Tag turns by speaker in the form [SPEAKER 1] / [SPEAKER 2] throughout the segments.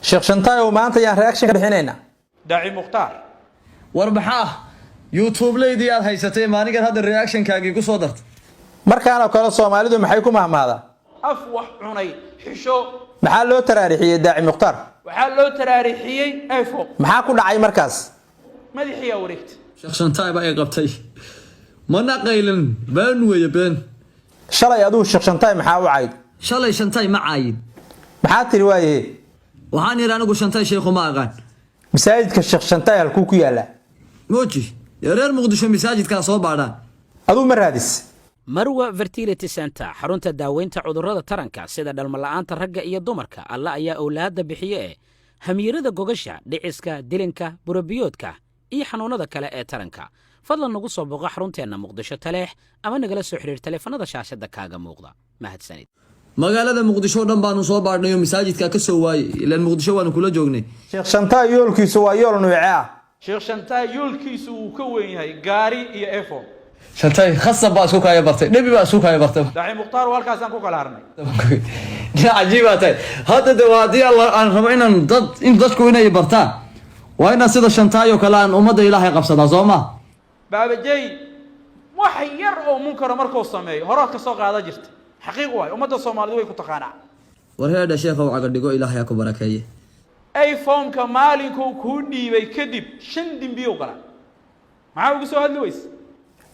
[SPEAKER 1] sheekh Shantaay oo maanta yaan reaction ka bixinayna
[SPEAKER 2] daaci mukhtaar
[SPEAKER 3] warbaxa YouTube leedii aad haysatay maanigan hadda reaction kaagi ku soo dartay
[SPEAKER 1] markaan kala Soomaalidu maxay ku mahmaada
[SPEAKER 2] af wax cunay xisho
[SPEAKER 1] maxaa loo taraarixiyay daaci mukhtaar
[SPEAKER 2] waxaa loo taraarixiyay afo
[SPEAKER 1] maxaa ku dhacay markaas
[SPEAKER 2] madaxiya wareegta
[SPEAKER 3] sheekh Shantaay baa ay qabtay mana qaylan baan weeye been
[SPEAKER 1] shalay aduu sheekh Shantaay maxaa u cayd
[SPEAKER 3] shalay Shantaay ma caayid
[SPEAKER 1] maxaa tiri waayee
[SPEAKER 3] waxaan yiraahdaa anigu Shantaay sheekhu ma aqaan
[SPEAKER 1] masaajidka sheekh Shantaay halkuu ku yaala
[SPEAKER 3] mooji yareer muqdisho masaajidka soo baadhaan
[SPEAKER 1] aduu ma raadis
[SPEAKER 4] marwa fertility center xarunta daaweynta cudurrada taranka sida dhalmo la'aanta ragga iyo dumarka alla ayaa awlaadda bixiye hamiirada gogasha dhiciska dilinka burabiyoodka iyo xanuunada kale ee taranka fadlan nagu soo booqo xarunteena muqdisho taleex ama nagala soo xiriir taleefanada shaashada kaaga muuqda mahadsanid
[SPEAKER 3] magaalada muqdisho dhan baanu soo baadhnayo masaajidka ka soo waayay ilaa muqdisho waanu kula joognay
[SPEAKER 1] sheekh Shantaay yoolkiisu waa yool nuuce ah
[SPEAKER 2] sheekh Shantaay yoolkiisu uu ka weyn yahay gaari iyo efo
[SPEAKER 3] Shantaay khasab baa isku kaaya bartay dhibi baa isku kaaya bartay
[SPEAKER 2] daaci mukhtaar walkaas aan ku kala harnay
[SPEAKER 3] cajiib ah tay hadda dawaadi Allah aan rabo in dadku inay bartaan waa in sida Shantaay oo kale aan umada Ilaahay qabsada Soomaa
[SPEAKER 2] baabajay wax yar oo munkar markuu sameeyo hore ka soo qaada jirta xaqiiq waay umada Soomaalidu way ku taqaanaa
[SPEAKER 3] warheeda sheekha waxa dhigo Ilaahay ku barakeeye
[SPEAKER 2] iPhone ka maalinku ku dhiibay kadib 5 dimbiyo kala maxaa ugu soo hadli weys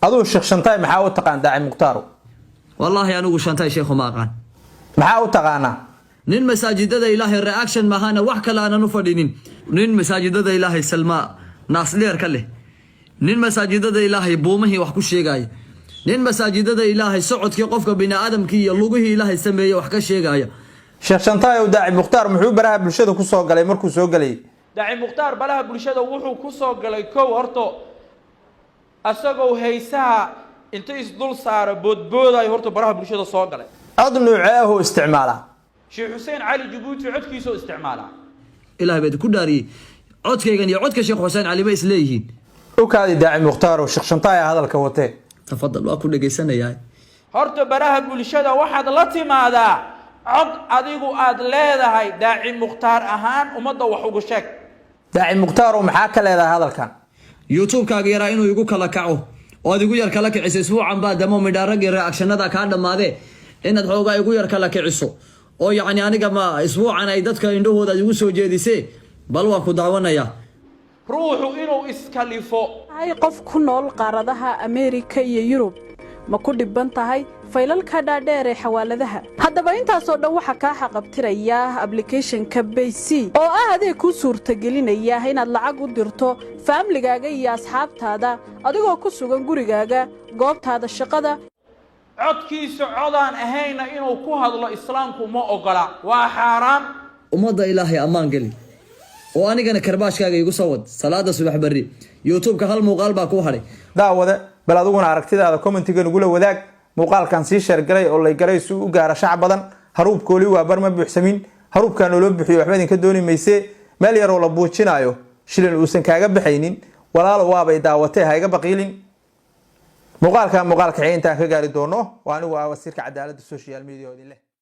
[SPEAKER 1] aduu sheekh Shantaay maxaa u taqaan daaci mukhtaar
[SPEAKER 3] wallahi anigu Shantaay sheekhu ma aqaan
[SPEAKER 1] maxaa u taqaana
[SPEAKER 3] nin masaajidada Ilaahay reaction ma ahana wax kale aanan u fadhinin nin masaajidada Ilaahay salma naasleer kale nin masaajidada Ilaahay buumahi wax ku sheegay nin masaajidada Ilaahay socodkii qofka bini'aadamkii iyo luguhii Ilaahay sameeyay wax ka sheegaya
[SPEAKER 1] sheekh Shantaay oo daaci mukhtaar muxuu baraha bulshada ku soo galay markuu soo galay
[SPEAKER 2] daaci mukhtaar balaha bulshada wuxuu ku soo galay kow horto asagoo haysaha inta isdul saara boodbooday horto baraha bulshada soo galay
[SPEAKER 1] cod nuuce ah oo isticmaala
[SPEAKER 2] sheekh Xuseen Cali Jabuuti codkiisa isticmaala
[SPEAKER 3] Ilaahay baa ku dhaariyay codkaygan iyo codka sheekh Xuseen Cali ba isleeyihiin
[SPEAKER 1] oo kaadi daaci mukhtaar oo sheekh Shantaay hadalka watay
[SPEAKER 3] tafadal waa ku dhageysanayaa
[SPEAKER 2] horta baraha bulshada waxaad la timaadaa cod adigu aad leedahay daaci mukhtaar ahaan umada wax ugu sheeg
[SPEAKER 1] daaci mukhtaar oo maxaa ka leedahay hadalkan
[SPEAKER 3] YouTube kaaga yaraa inuu igu kala kaco oo adigu yar kala kicisay isbuucan baa damo midhaarag reactionada ka dhamaadee inaad xoogaa igu yar kala kiciso oo yacni aniga ma isbuucan ay dadka indhahooda igu soo jeedisay bal waa ku daawanaya
[SPEAKER 2] ruuxu inuu iskalifo
[SPEAKER 5] ay qof ku nool qaaradaha Ameerika iyo Yurub ma ku dhiban tahay faylalka dhaadheer ee xawaaladaha haddaba intaas oo dhan waxa ka xaqabtiraya application-ka Payc oo ah adeeg ku suurtagelinaya inaad lacag u dirto family-gaaga iyo asxaabtaada adigoo ku sugan gurigaaga goobtaada shaqada
[SPEAKER 2] codkiisa codaan ahayna inuu ku hadlo islaamku ma ogola waa xaraam
[SPEAKER 3] umada Ilaahay amaan gali oo anigana karbaashkaaga igu soo wad salaada subax bari YouTube-ka hal muuqaal baa ku haray
[SPEAKER 1] daawada bal adiguna aragtidaada commentiga nagula wadaag muuqaalkan si share galay oo lay galay si u gaara shacab badan haruubkooli waa bar ma buuxsamin haruubkan loo bixiyo waxba idin ka dooni mayse meel yar oo la buujinayo shilin uusan kaaga bixaynin walaalo waabay daawatay ha iga baqiilin muuqaalka xigeentan ka gaari doono waa anigu wasiirka cadaaladda social media oo idin leh